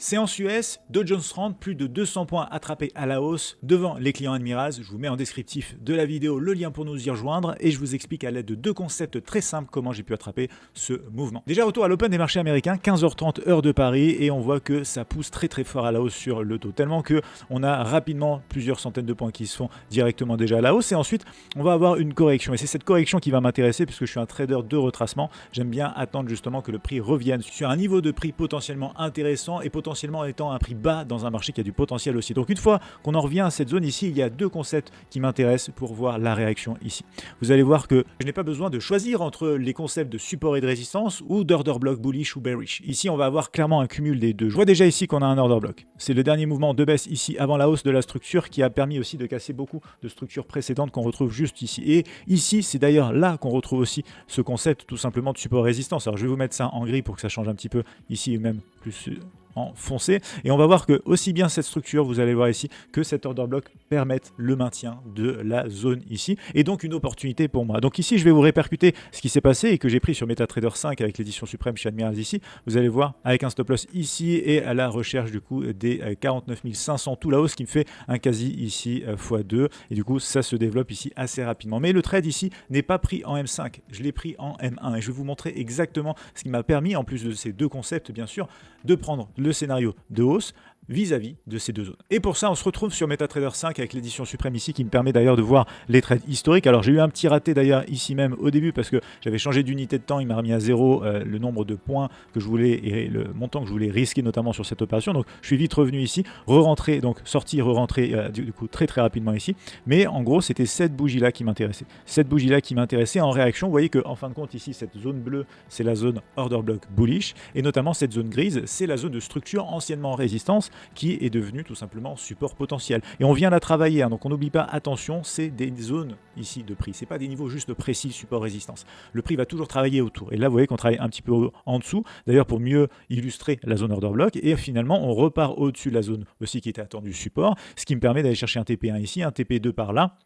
Séance US, Dow Jones 30, plus de 200 points attrapés à la hausse devant les clients Admiraz. Je vous mets en descriptif de la vidéo le lien pour nous y rejoindre et je vous explique à l'aide de deux concepts très simples comment j'ai pu attraper ce mouvement. Déjà retour à l'open des marchés américains, 15h30 heure de Paris, et on voit que ça pousse très fort à la hausse sur le taux, tellement que on a rapidement plusieurs centaines de points qui se font directement déjà à la hausse, et ensuite on va avoir une correction, et c'est cette correction qui va m'intéresser puisque je suis un trader de retracement. J'aime bien attendre justement que le prix revienne sur un niveau de prix potentiellement intéressant et potentiellement étant un prix bas dans un marché qui a du potentiel aussi. Donc une fois qu'on en revient à cette zone ici, il y a deux concepts qui m'intéressent pour voir la réaction ici. Vous allez voir que je n'ai pas besoin de choisir entre les concepts de support et de résistance ou d'order block bullish ou bearish. Ici on va avoir clairement un cumul des deux. Je vois déjà ici qu'on a un order block. C'est le dernier mouvement de baisse ici avant la hausse de la structure qui a permis aussi de casser beaucoup de structures précédentes qu'on retrouve juste ici. Et ici c'est d'ailleurs là qu'on retrouve aussi ce concept tout simplement de support résistance. Alors je vais vous mettre ça en gris pour que ça change un petit peu ici, même plus en foncé, et on va voir que aussi bien cette structure, vous allez voir ici, que cet order block permettent le maintien de la zone ici, et donc une opportunité pour moi. Donc ici je vais vous répercuter ce qui s'est passé et que j'ai pris sur MetaTrader 5 avec l'édition suprême chez Admiraz ici. Vous allez voir avec un stop loss ici et à la recherche du coup des 49 500 tout là-haut, ce qui me fait un quasi ici x2, et du coup ça se développe ici assez rapidement. Mais le trade ici n'est pas pris en M5, je l'ai pris en M1 et je vais vous montrer exactement ce qui m'a permis, en plus de ces deux concepts bien sûr, de prendre le scénario de hausse vis-à-vis de ces deux zones. Et pour ça, on se retrouve sur MetaTrader 5 avec l'édition suprême ici qui me permet d'ailleurs de voir les trades historiques. Alors j'ai eu un petit raté d'ailleurs ici même au début parce que j'avais changé d'unité de temps, il m'a remis à zéro le nombre de points que je voulais et le montant que je voulais risquer notamment sur cette opération. Donc je suis vite revenu ici, re-rentré, donc sorti, re-rentré du coup très rapidement ici. Mais en gros, c'était cette bougie-là qui m'intéressait. Cette bougie-là qui m'intéressait en réaction. Vous voyez qu'en fin de compte ici, cette zone bleue, c'est la zone order block bullish et notamment cette zone grise, c'est la zone de structure anciennement résistance qui est devenu tout simplement support potentiel. Et on vient la travailler, hein, donc on n'oublie pas, attention, c'est des zones ici de prix, c'est pas des niveaux juste précis support-résistance. Le prix va toujours travailler autour. Et là, vous voyez qu'on travaille un petit peu en dessous, d'ailleurs pour mieux illustrer la zone order block, et finalement, on repart au-dessus de la zone aussi qui était attendue support, ce qui me permet d'aller chercher un TP1 ici, un TP2 par là,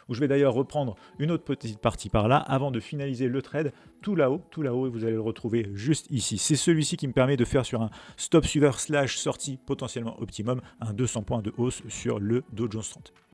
où je vais d'ailleurs reprendre une autre petite partie par là avant de finaliser le trade tout là-haut, et vous allez le retrouver juste ici. C'est celui-ci qui me permet de faire sur un stop suiveur / sortie potentiellement optimum un 200 points de hausse sur le Dow Jones 30.